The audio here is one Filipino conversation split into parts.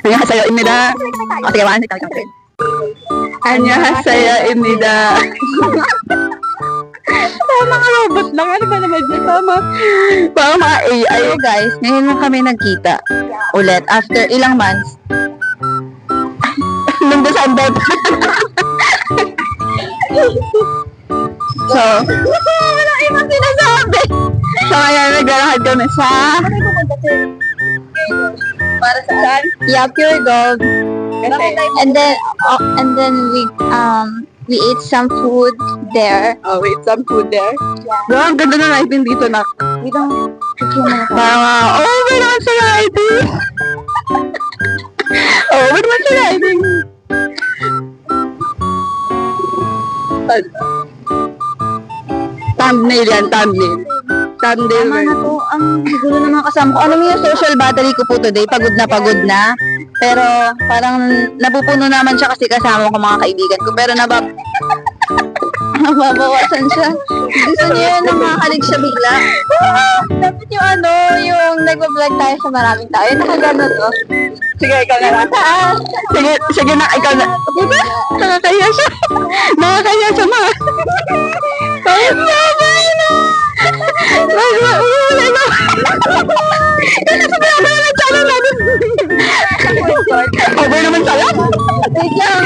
안녕하세요입니다. 어떻게 말하는지 깜짝이야. 안녕하세요입니다. Mga robot lang. Ano ba naman yun? Parang mga AI. Guys, ngayon lang kami nagkita ulit after ilang months. Nung December. So, wala ibang sinasabi. So, ngayon naglalakad kami sa... Para saan? Yeah, Pure Gold. And then we ate some food there. Oh, we ate some food there? Yeah. Bro, ang ganda na lighting dito, nak. We don't... Parang, oh, may naman sa lighting. Oh, may naman sa lighting. Thumbnail yan, thumbnail. Thumbnail. Tama na to. Ang gulo ng mga kasama ko. Alam mo yung social battery ko po today, pagod na. Pero parang napupuno naman siya kasi kasama ko mga kaibigan ko. Pero nababawasan siya. Gusto niya yun na makakalig siya bigla. Dapat yung yung nag-vlog tayo sa maraming tao. Yung nakagano to. Sige, ikaw na lang. Sige na, ikaw na. Diba? Nakakaya siya. Nakakaya siya mga. Kahit sabay na. Wala na. Kasi sabi na channel natin. Over naman sa'yo? Wait lang.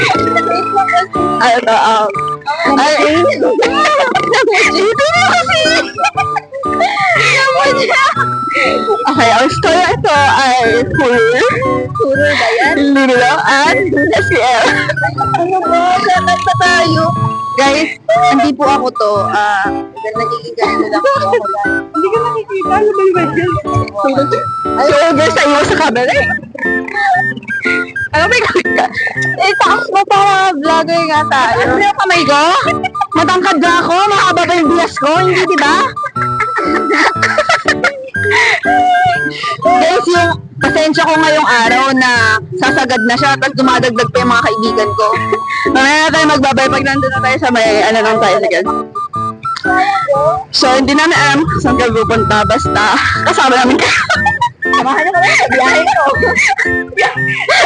Ay, ito, ay, okay, ang story ito ay Puro ba yan? Lilo at SPL. Ano ba? Dapat pa tayo. Guys, hindi po ako to. Nagiging ganito lang po ako. Hindi ka nakikita. Ano ba yung yan? So, guys, tayo sa camera eh. Ano ba yung kamay ka? Taas mo para vlogger nga tayo. Ano yung kamay ko? Matangkad na ako. Mahaba ba yung bias ko? Hindi, diba? Guys, yung pasensya ko ngayong araw na sasagad na siya tapos dumadagdag pa yung mga kaibigan ko. Mamaya na tayo magbabay pag nandun na tayo sa may lang tayo again. So, hindi namin alam saan kami pupunta. Basta, kasama namin kayo. Samahan niyo kami sa biyahe ko.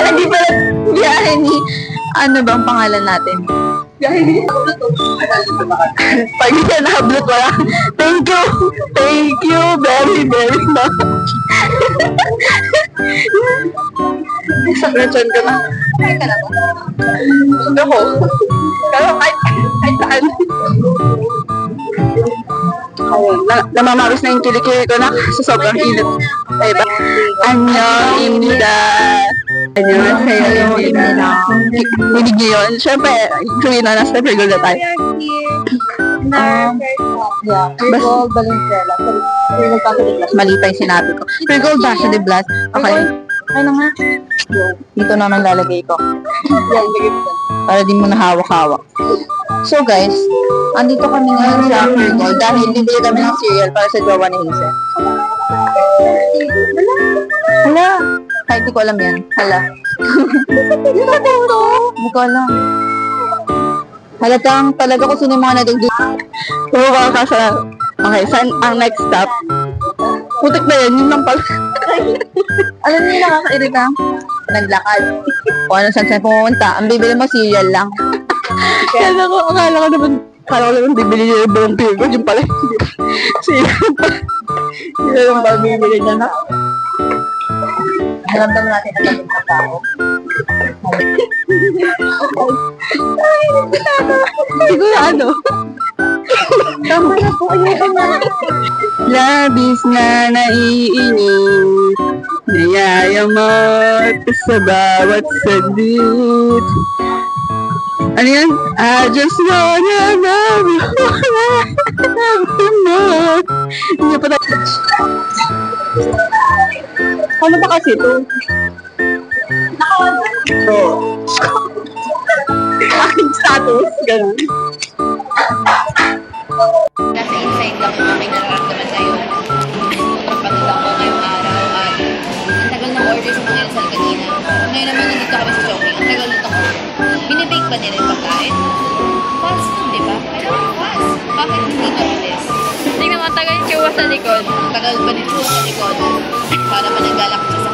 Hindi pala biyahe ni... Ano bang pangalan natin? Biyahe ni... Pag hindi na upload wala. Thank you. Thank you very, very much. Sagrachan ka na. Kahit ka na ba? Gusto ko. Pero kahit saan. Ayun, namamawis na yung kilikili ko na sa sobrang init. Diba? Annyeonghaseyo. Annyeonghaseyo. Hinig niyo yun. Siyempre, Korean na nasa Pure Gold na tayo. Pure Gold, Valenzuela. Pure Gold, Paso de Blas. Mali pa yung sinabi ko. Pure Gold, Paso de Blas. Okay. Ano nga? Dito naman lalagay ko. Para di mo nahawak-hawak. So guys, andito kami ngayon sa Pure Gold dahil bibili kami ng cereal para sa jowa ni Hazel. Hala. Kahit di ko alam yan. Hala. Hindi ko alam. Halatang talaga ko sino yung mga nadagdag. Bumaba ka sa... Okay, saan ang next stop? Putik na yan, yun lang pala. Alam niyo yung nakakairita? Naglakad. O ano saan pumunta. Ang bibili mo cereal lang. Akala ko naman bibili niya yung buong Pure Gold. Yung pala, cereal pala. Sila lang ba bibili niya na? Naramdaman natin na galit na tao. Sigurado. Tama na po, ayoko na. Labis na naiinip, nayayamot sa bawat saglit. Ano yan? I just wanna love you, love you more. Hindi pa tayo. Ano ba kasi ito? So, aking status, gano'n. Nasa inside lang po may nararamdaman ngayon. Pagpatulang ko ngayong araw at ang tagal ng order sa mga Elsal kanina. Ngayon naman nandito kami sa shopping. Ang tagal nito ko. Binibake ba nila yung pagkain? Fast food, di ba? Kailangan fast. Bakit hindi mabilis? Tingnan mo, ang tagal yung tsuwa sa likod. Ang tagal ba din tsuwa sa likod? Para mananggalak siya sa